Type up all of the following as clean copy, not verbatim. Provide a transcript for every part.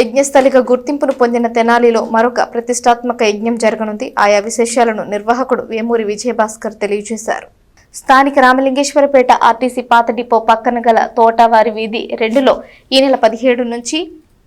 యజ్ఞస్థలిగా గుర్తింపును పొందిన తెనాలిలో మరొక ప్రతిష్టాత్మక యజ్ఞం జరగనుంది. ఆయా విశేషాలను నిర్వాహకుడు వేమూరి విజయభాస్కర్ తెలియజేశారు. స్థానిక రామలింగేశ్వరపేట ఆర్టీసీ పాత డిపో పక్కన గల తోటవారి వీధి 2లో ఈ నెల 17 నుంచి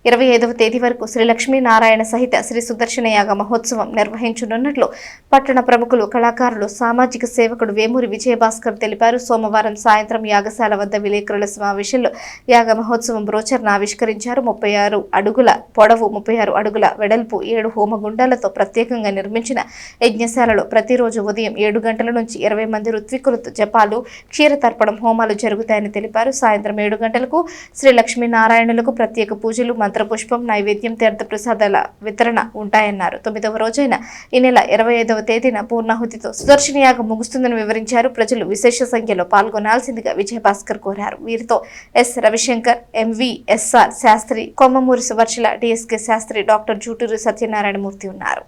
25వ తేదీ వరకు శ్రీ లక్ష్మీనారాయణ సహిత శ్రీ సుదర్శన యాగ మహోత్సవం నిర్వహించనున్నట్లు పట్టణ ప్రముఖులు, కళాకారులు, సామాజిక సేవకుడు వేమూరి విజయభాస్కర్ తెలిపారు. సోమవారం సాయంత్రం యాగశాల వద్ద విలేకరుల సమావేశంలో యాగ మహోత్సవం బ్రోచర్ను ఆవిష్కరించారు. 36 అడుగుల పొడవు, 36 అడుగుల వెడల్పు, 7 హోమగుండాలతో ప్రత్యేకంగా నిర్మించిన యజ్ఞశాలలో ప్రతిరోజు ఉదయం 7 గంటల నుంచి 20 మంది ఋత్వికులతో జపాలు, క్షీరతర్పణం హోమాలు జరుగుతాయని తెలిపారు. సాయంత్రం 7 గంటలకు శ్రీ లక్ష్మీనారాయణులకు ప్రత్యేక పూజలు, మంత్రపుష్పం, నైవేద్యం, తీర్థప్రసాదాల వితరణ ఉంటాయన్నారు. 9వ రోజైన ఈ నెల 25వ తేదీన పూర్ణాహుతితో సుదర్శన యాగం ముగుస్తుందని వివరించారు. ప్రజలు విశేష సంఖ్యలో పాల్గొనాల్సిందిగా విజయభాస్కర్ కోరారు. వీరితో S Ravishankar, MVSR Sastri, Kommamuri Suvarchala, DSK Sastri, doctor Juturi Satyanarayanamurthy ఉన్నారు.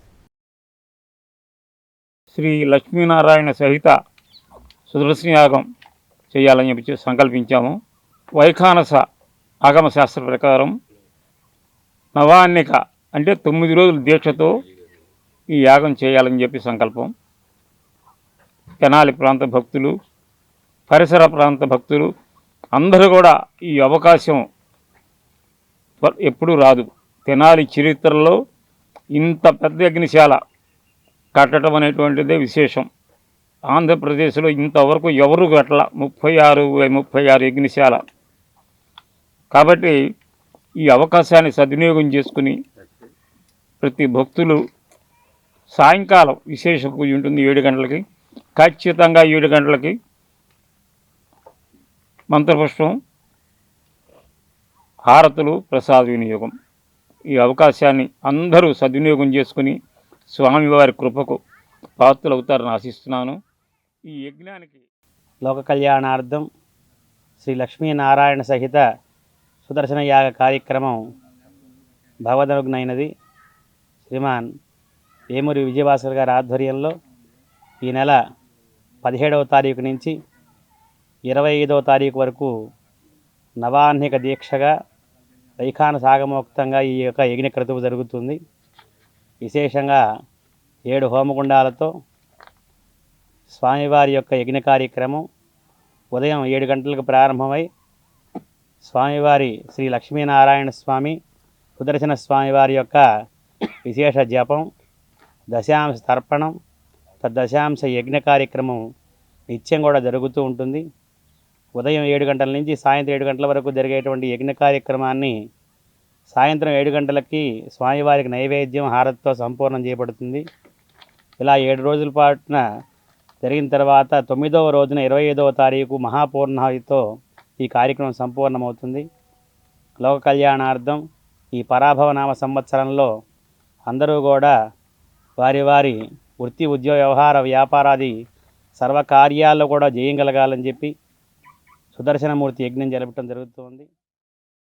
శ్రీ లక్ష్మీనారాయణ సహిత సుదర్శన యాగం చేయాలని చెప్పి సంకల్పించాము. వైఖానస ఆగమ శాస్త్ర ప్రకారం నవాన్నిక అంటే 9 రోజుల దీక్షతో ఈ యాగం చేయాలని చెప్పి సంకల్పం. తెనాలి ప్రాంత భక్తులు, పరిసర ప్రాంత భక్తులు అందరూ కూడా ఈ అవకాశం ఎప్పుడూ రాదు. తెనాలి చరిత్రలో ఇంత పెద్ద యజ్ఞశాల కట్టడం అనేటువంటిదే విశేషం. ఆంధ్రప్రదేశ్లో ఇంతవరకు ఎవరు కట్టల 36 యజ్ఞశాల. కాబట్టి ఈ అవకాశాన్ని సద్వినియోగం చేసుకుని ప్రతి భక్తులు సాయంకాలం విశేష పూజ ఉంటుంది 7 గంటలకి. ఖచ్చితంగా 7 గంటలకి మంత్రపుష్పం, హారతులు, ప్రసాద వినియోగం. ఈ అవకాశాన్ని అందరూ సద్వినియోగం చేసుకుని స్వామివారి కృపకు పాత్రులవుతారని ఆశిస్తున్నాను. ఈ యజ్ఞానికి లోక కళ్యాణార్థం శ్రీ లక్ష్మీనారాయణ సహిత సుదర్శన యాగ కార్యక్రమం భగవదనుగ్నైనది. శ్రీమాన్ వేమూరి విజయభాస్కర్ గారి ఆధ్వర్యంలో ఈ నెల 17వ తారీఖు నుంచి 25వ తారీఖు వరకు నవాహ్నిక దీక్షగా వైఖాన సాగమోక్తంగా ఈ యొక్క యజ్ఞ క్రతువు జరుగుతుంది. విశేషంగా 7 హోమగుండాలతో స్వామివారి యొక్క యజ్ఞ కార్యక్రమం ఉదయం 7 గంటలకు ప్రారంభమై స్వామివారి శ్రీ లక్ష్మీనారాయణ స్వామి, సుదర్శన స్వామివారి యొక్క విశేష జపం, దశాంశ తర్పణం, తద్దశాంశ యజ్ఞ కార్యక్రమం నిత్యం కూడా జరుగుతూ ఉంటుంది. ఉదయం 7 గంటల నుంచి సాయంత్రం 7 గంటల వరకు జరిగేటువంటి యజ్ఞ కార్యక్రమాన్ని సాయంత్రం 7 గంటలకి స్వామివారికి నైవేద్యం, హారతితో సంపూర్ణం చేయబడుతుంది. ఇలా 7 రోజుల పాటున జరిగిన తర్వాత 9వ రోజున 25వ తారీఖు మహాపూర్ణాహుతితో ఈ కార్యక్రమం సంపూర్ణమవుతుంది. లోక కళ్యాణార్థం ఈ పరాభవనామ సంవత్సరంలో అందరూ కూడా వారి వారి వృత్తి, ఉద్యోగ, వ్యవహార, వ్యాపారాది సర్వకార్యాల్లో కూడా జయం కలగాలని చెప్పి సుదర్శనమూర్తి యజ్ఞం జరపడం జరుగుతుంది.